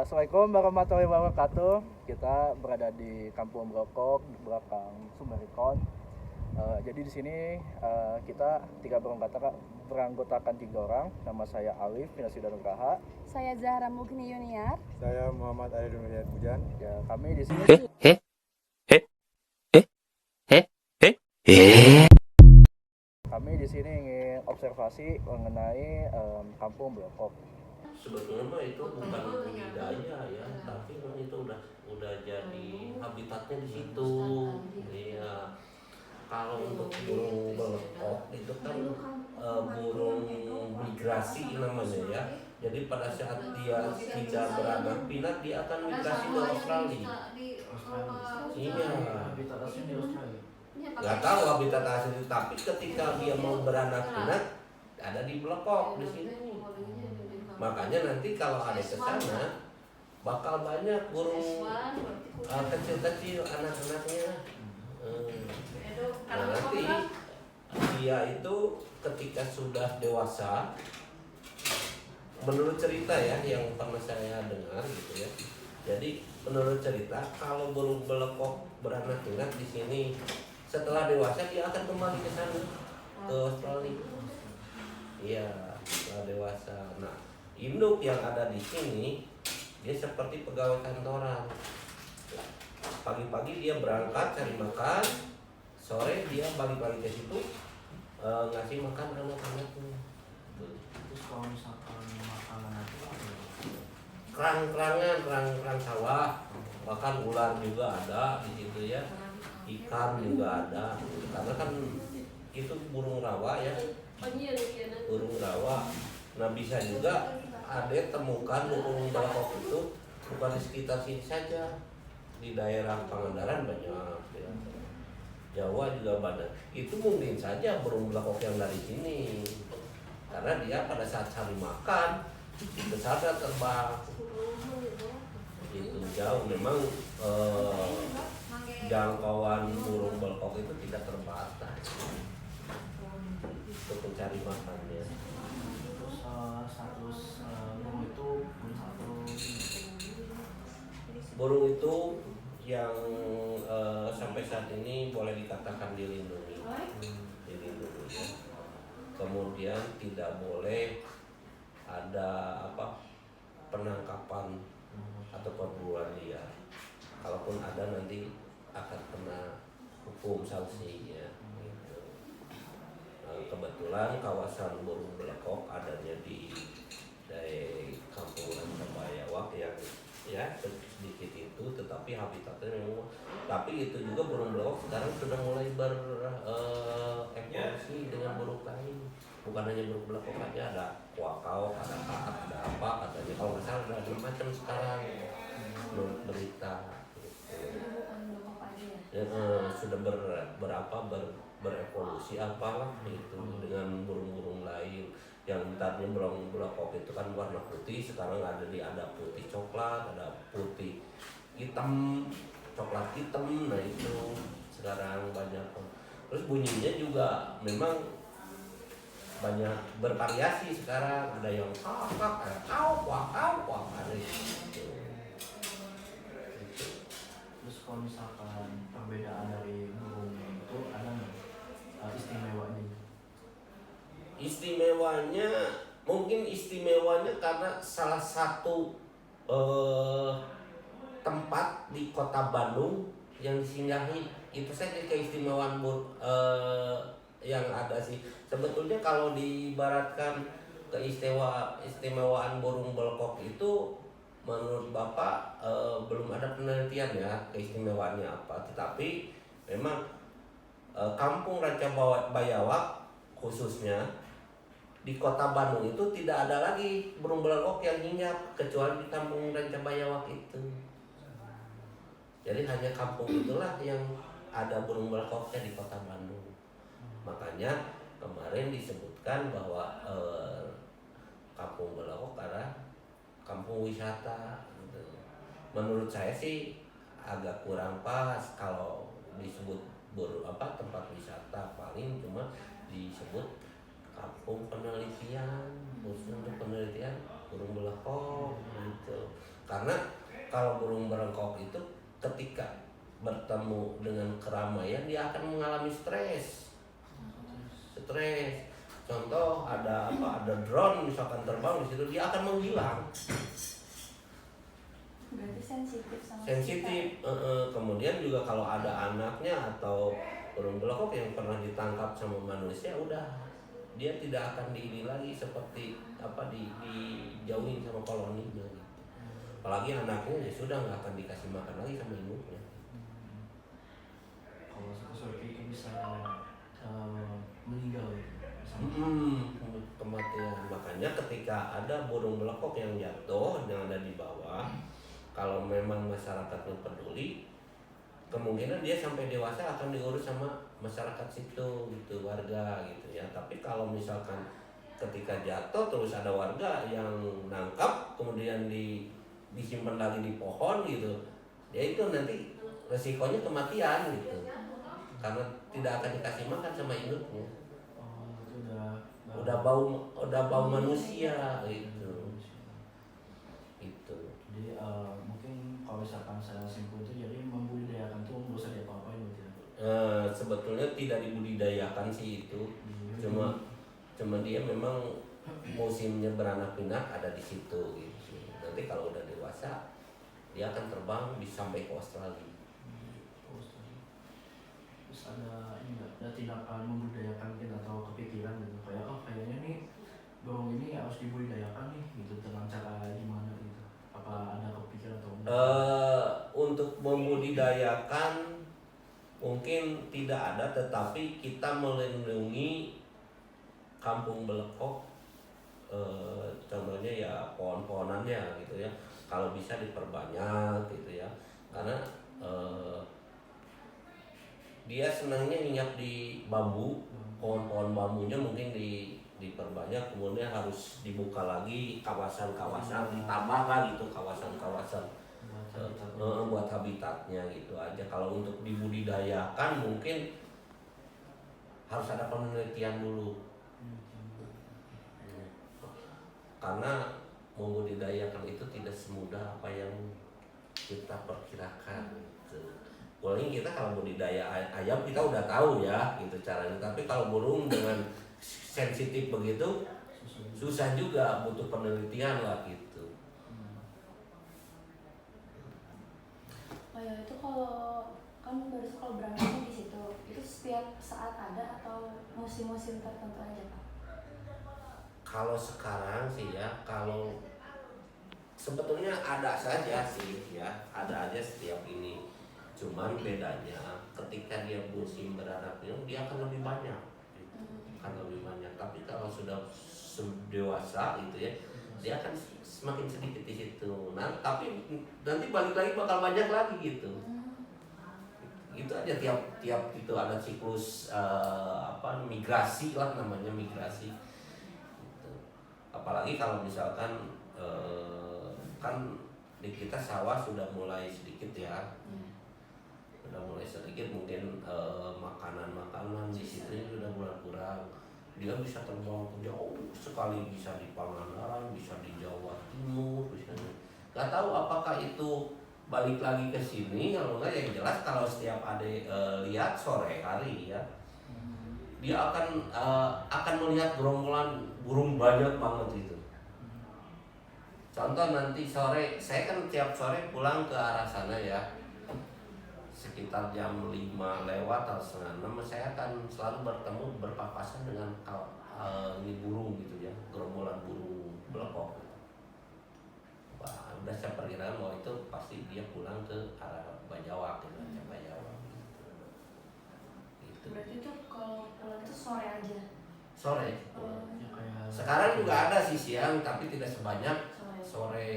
Assalamualaikum warahmatullahi wabarakatuh. Kita berada di Kampung Brokok di belakang Sumerikon. Jadi di sini kita beranggotakan 3 orang. Nama saya Alif Pinasida Nugraha. Saya Zahra Mugni Yuniar. Saya Muhammad Ali Dunia Pujan. Ya, kami di sini. Kami di sini ingin observasi mengenai Kampung Brokok. Sebetulnya mah itu bukan budidaya ya, tapi memang itu udah jadi habitatnya di situ. Iya. Kalau untuk burung belekok itu kan burung migrasi namanya ya. Jadi pada saat dia tidak beranak pinak dia akan migrasi ke Australia. Iya. Gak tahu habitat asli, tapi ketika dia mau beranak pinak ada di belekok di sini. Makanya nanti kalau ada ke sana bakal banyak burung kecil-kecil anak-anaknya. Nah, nanti dia itu ketika sudah dewasa, menurut cerita ya yang pernah saya dengar gitu ya. Jadi menurut cerita kalau burung belekok beranak pinak di sini setelah dewasa dia akan kembali ke sana ke Australia. Iya, setelah dewasa. Nah, induk yang ada di sini dia seperti pegawai kantoran. Pagi-pagi dia berangkat cari makan, sore dia balik lagi ke situ ngasih makan anak-anaknya. Terus kalau misalkan makanan itu Kerang sawah, bahkan ular juga ada di situ ya, ikan juga ada. Karena kan itu burung rawa ya, burung rawa. Nah bisa juga ada temukan burung belekok itu bukan di sekitar sini saja, di daerah Pangandaran banyak ya. Jawa juga banyak. Itu mungkin saja burung belekok yang dari sini, karena dia pada saat cari makan itu saja terbang. Itu jauh memang jangkauan burung belekok itu tidak terbatas untuk mencari makannya. terus status burung itu Burung itu yang sampai saat ini boleh dikatakan dilindungi ya. Kemudian tidak boleh ada penangkapan atau perburuan liar. Kalaupun ada nanti akan kena hukum sanksinya. Gitu. Kebetulan kawasan burung belekok adanya di Kampung Rancabayawak yang ya sedikit itu, tetapi habitatnya memang. Tapi itu juga burung belekok sekarang sudah mulai berevolusi dengan burung lain. Bukan hanya burung belekok aja, ada kuakau, ada kaak, ada apa katanya. Kalau nggak salah ada macam sekarang menurut berita. Sudah berevolusi apalah itu dengan burung-burung lain yang tadinya burung belekok itu kan warna putih, sekarang ada putih coklat, ada putih hitam, coklat hitam. Nah itu sekarang banyak. Terus bunyinya juga memang banyak bervariasi sekarang, ada yang kakak, ada gitu. terus kalau misalkan perbedaan dari burung itu ada nggak istimewanya? Istimewanya karena salah satu tempat di kota Bandung yang disinggahi itu saja keistimewaan yang ada sih. Sebetulnya kalau diibaratkan keistimewaan burung belekok itu menurut Bapak belum ada penelitian ya keistimewaannya apa. Tetapi memang Kampung Rancabayawak khususnya di kota Bandung itu tidak ada lagi burung belekok yang hinggap kecuali di Kampung Rancabayawak itu. Jadi hanya kampung itulah yang ada burung belekoknya di kota Bandung. Makanya kemarin disebutkan bahwa Kampung Belekok adalah kampung wisata. Menurut saya sih agak kurang pas kalau disebut tempat wisata, paling cuma disebut kampung penelitian, khusus untuk penelitian burung belekok gitu. Karena kalau burung berengkok itu ketika bertemu dengan keramaian dia akan mengalami stres. Contoh ada drone misalkan terbang di situ dia akan menghilang. Berarti sensitif sama Sensitif. Kemudian juga kalau ada anaknya atau burung belokok yang pernah ditangkap sama manusia, udah dia tidak akan diini lagi seperti dijauhin sama koloninya gitu. Apalagi anaknya ya sudah nggak akan dikasih makan lagi sama induknya. Kalau sore kayak gitu bisa meninggal gitu. Kematian. Makanya ketika ada burung belekok yang jatuh yang ada di bawah, kalau memang masyarakatnya peduli, kemungkinan dia sampai dewasa akan diurus sama masyarakat situ gitu, warga gitu ya. Tapi kalau misalkan ketika jatuh terus ada warga yang nangkap kemudian disimpan lagi di pohon gitu, ya itu nanti resikonya kematian gitu, karena tidak akan dikasih makan sama induknya. Itu udah bau manusia gitu. Jadi mungkin kalau misalkan saya simpul itu jadi membudidayakan tuh nggak usah diapa-apain gitu ya. Sebetulnya tidak dibudidayakan sih itu, cuma dia memang musimnya beranak pinak ada di situ gitu. Nanti kalau udah dewasa dia akan terbang bisa sampai ke Australia. Terus ada ini nggak, ada tindakan membudidayakan mungkin atau kepikiran gitu kayak kayaknya nih burung ini harus dibudidayakan nih gitu, dengan cara gimana gitu, apa ada kepikiran atau enggak? Untuk membudidayakan mungkin tidak ada, tetapi kita melindungi kampung belekok, contohnya ya pohon-pohonannya gitu ya, kalau bisa diperbanyak gitu ya, karena dia senangnya nginyak di bambu, pohon-pohon bambunya mungkin diperbanyak, kemudian harus dibuka lagi kawasan-kawasan, ditambah lagi gitu kawasan-kawasan buat habitatnya gitu aja. Kalau untuk dibudidayakan mungkin harus ada penelitian dulu, karena membudidayakan itu tidak semudah apa yang kita perkirakan gitu. Paling kita kalau budidaya ayam kita udah tahu ya gitu caranya, tapi kalau burung dengan sensitif begitu susah juga, butuh penelitian lah gitu. Oh ya, itu kalau kan baru kalau berangkatnya di situ, itu setiap saat ada atau musim-musim tertentu aja Pak? Kalau sekarang sih ya, kalau sebetulnya ada saja sih ya, ada aja setiap ini. Cuman bedanya ketika dia musim beranak pinak dia akan lebih banyak, Tapi kalau sudah dewasa gitu ya, dia akan semakin sedikit di situ. Nah, tapi nanti balik lagi bakal banyak lagi gitu. Itu aja tiap itu ada siklus migrasi lah, namanya migrasi. Gitu. Apalagi kalau misalkan kan di kita sawah sudah mulai sedikit ya. Sudah mulai sedikit mungkin makanan di situ sudah mulai kurang. Dia bisa terbang ke jauh sekali, bisa di Pangandaran, bisa di Jawa Timur, bisa. Gak tahu apakah itu balik lagi ke sini, kalau enggak yang jelas kalau setiap adik lihat sore hari ya, dia akan melihat gerombolan burung banyak banget itu. Contoh nanti sore, saya kan tiap sore pulang ke arah sana ya, sekitar jam 5 lewat atau setengah 6 saya akan selalu bertemu berpapasan dengan ini burung gitu ya, gerombolan burung belekok gitu. Wah, udah saya perkirakan bahwa itu pasti dia pulang ke arah Bajawak gitu, Bajawak gitu. Berarti itu kalau pulang itu sore aja? Sore. Ya, kayak Sekarang juga ada sih siang, tapi tidak sebanyak Sore. sore.